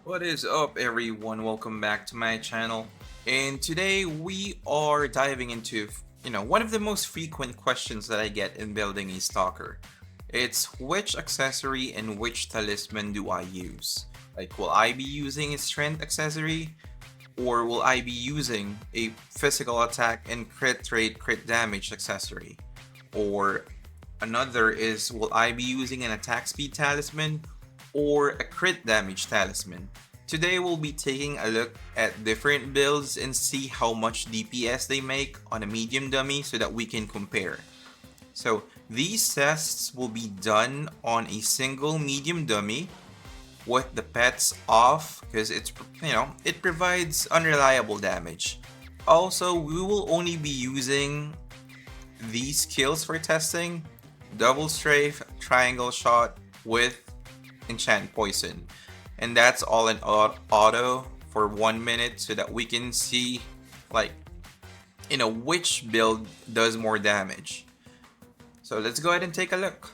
What is up, everyone? Welcome back to my channel. And today we are diving into, one of the most frequent questions that I get in building a stalker. It's which accessory and which talisman do I use? Like, will I be using a strength accessory? Or will I be using a physical attack and crit rate, crit damage accessory? Or another is, will I be using an attack speed talisman or a crit damage talisman? Today we'll be taking a look at different builds and see how much DPS they make on a medium dummy so that we can compare. So these tests will be done on a single medium dummy with the pets off because it provides unreliable damage. Also, we will only be using these skills for testing: double strafe, triangle shot with enchant poison, and that's all in auto for 1 minute so that we can see which build does more damage. So let's go ahead and take a look.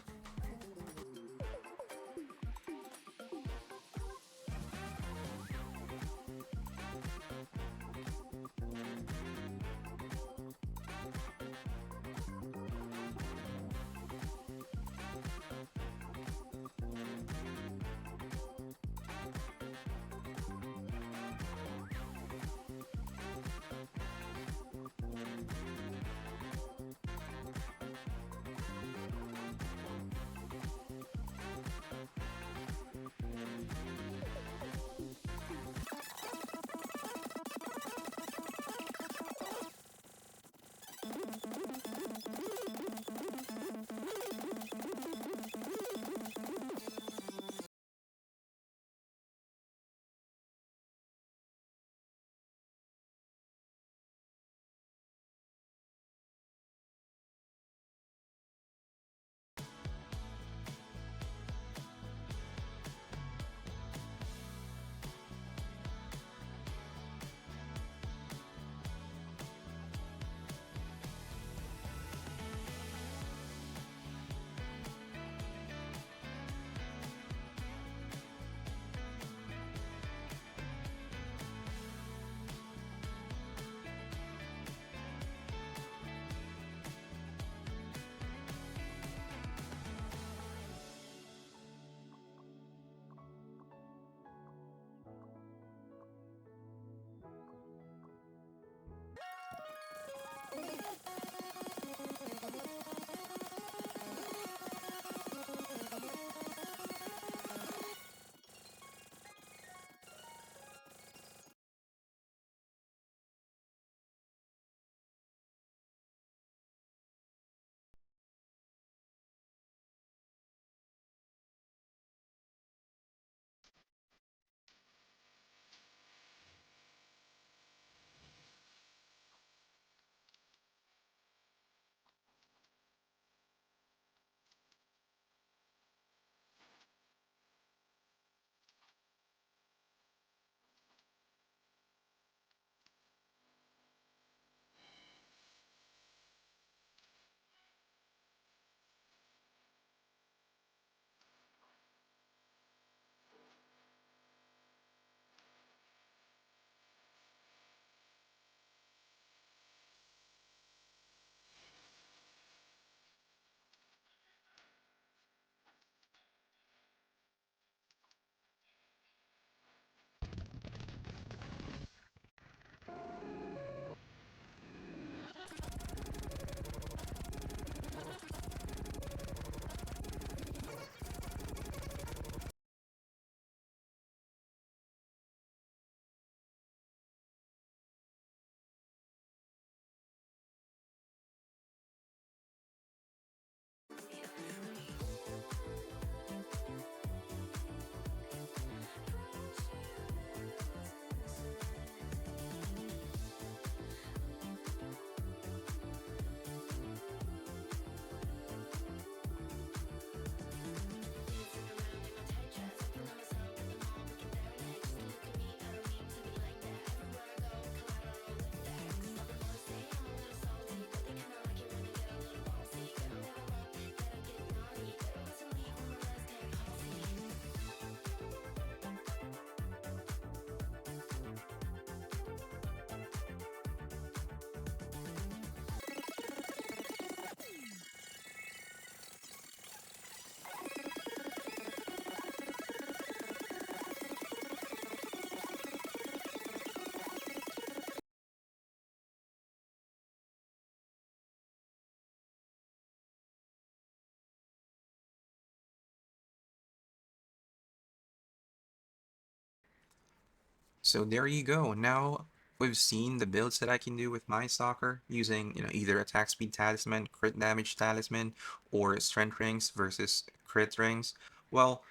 So there you go. Now we've seen the builds that I can do with my stalker using, either attack speed talisman, crit damage talisman, or strength rings versus crit rings. Well,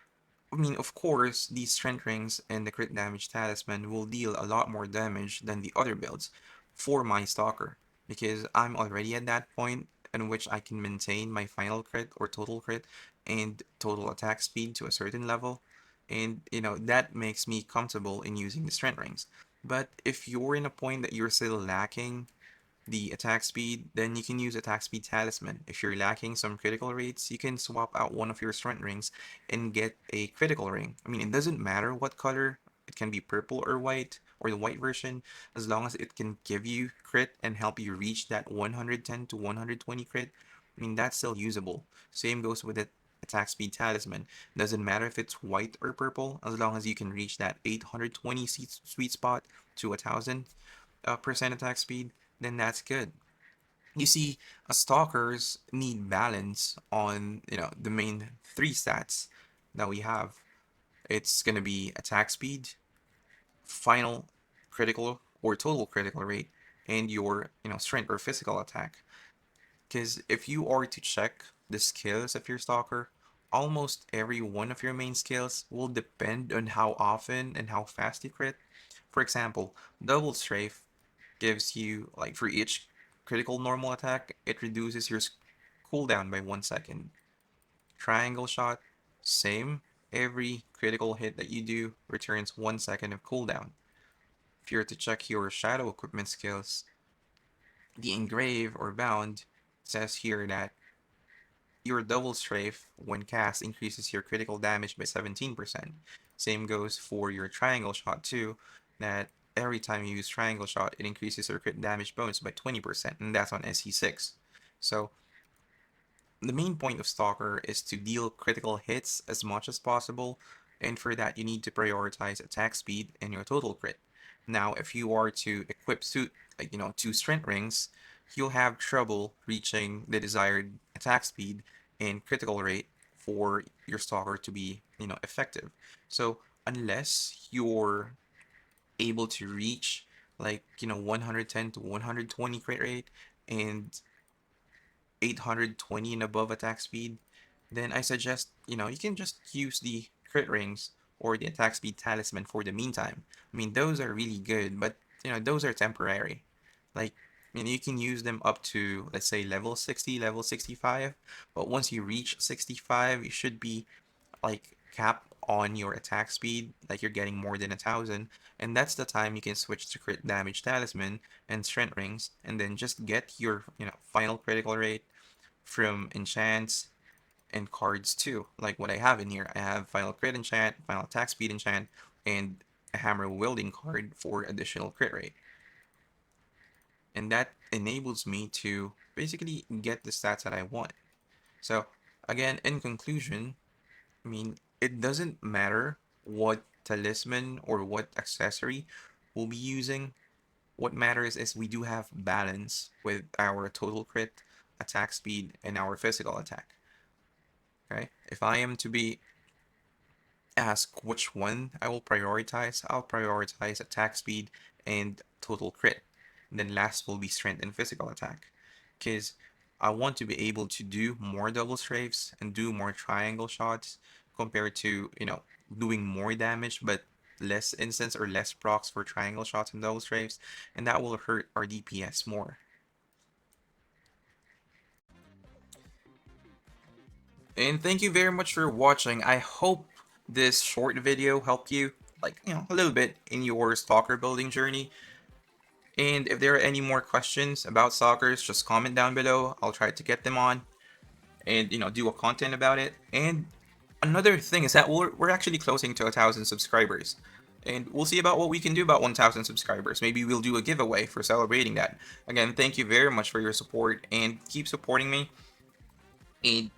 I mean, of course, these strength rings and the crit damage talisman will deal a lot more damage than the other builds for my stalker, because I'm already at that point in which I can maintain my final crit or total crit and total attack speed to a certain level, and that makes me comfortable in using the strength rings. But if you're in a point that you're still lacking the attack speed, then you can use attack speed talisman. If you're lacking some critical rates, you can swap out one of your strength rings and get a critical ring. I mean, it doesn't matter what color, it can be purple or white, or the white version, as long as it can give you crit and help you reach that 110 to 120 crit. I mean, that's still usable. Same goes with the attack speed talisman. Doesn't matter if it's white or purple, as long as you can reach that 820 sweet spot to 1000 percent attack speed, then that's good. You see, stalkers need balance on the main three stats that we have. It's gonna be attack speed, final critical or total critical rate, and your strength or physical attack. Because if you are to check the skills of your stalker, almost every one of your main skills will depend on how often and how fast you crit. For example, double strafe gives you, like, for each critical normal attack, it reduces your cooldown by 1 second. Triangle shot, same. Every critical hit that you do returns 1 second of cooldown. If you're to check your shadow equipment skills, the engrave or bound says here that your double strafe when cast increases your critical damage by 17%. Same goes for your triangle shot too, that every time you use triangle shot, it increases your crit damage bonus by 20%, and that's on SC6. So the main point of Stalker is to deal critical hits as much as possible, and for that you need to prioritize attack speed and your total crit. Now, if you are to equip two strength rings, you'll have trouble reaching the desired attack speed and critical rate for your Stalker to be, effective. So unless you're able to reach, like, 110 to 120 crit rate and 820 and above attack speed, then I suggest, you can just use the crit rings or the attack speed talisman for the meantime. I mean, those are really good, but, those are temporary. Like, you can use them up to, let's say, level 60, level 65, but once you reach 65, you should be, like, cap on your attack speed, like you're getting more than 1,000, and that's the time you can switch to crit damage talisman and strength rings, and then just get your, final critical rate from enchants and cards too, like what I have in here. I have final crit enchant, final attack speed enchant, and a hammer wielding card for additional crit rate. And that enables me to basically get the stats that I want. So again, in conclusion, I mean, it doesn't matter what talisman or what accessory we'll be using. What matters is we do have balance with our total crit, attack speed, and our physical attack. Okay? If I am to be asked which one I will prioritize, I'll prioritize attack speed and total crit. And then last will be strength and physical attack. Because I want to be able to do more double strafes and do more triangle shots compared to, doing more damage but less instance or less procs for triangle shots and double strafes, and that will hurt our DPS more. And thank you very much for watching. I hope this short video helped you, like, a little bit in your stalker building journey. And if there are any more questions about stalkers, just comment down below. I'll try to get them on and, do a content about it. And another thing is that we're actually closing to 1,000 subscribers. And we'll see about what we can do about 1,000 subscribers. Maybe we'll do a giveaway for celebrating that. Again, thank you very much for your support and keep supporting me. And,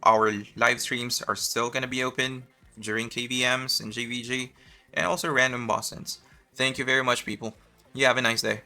our live streams are still going to be open during KVMs and JVG and also random boss sends. Thank you very much, people. You have a nice day.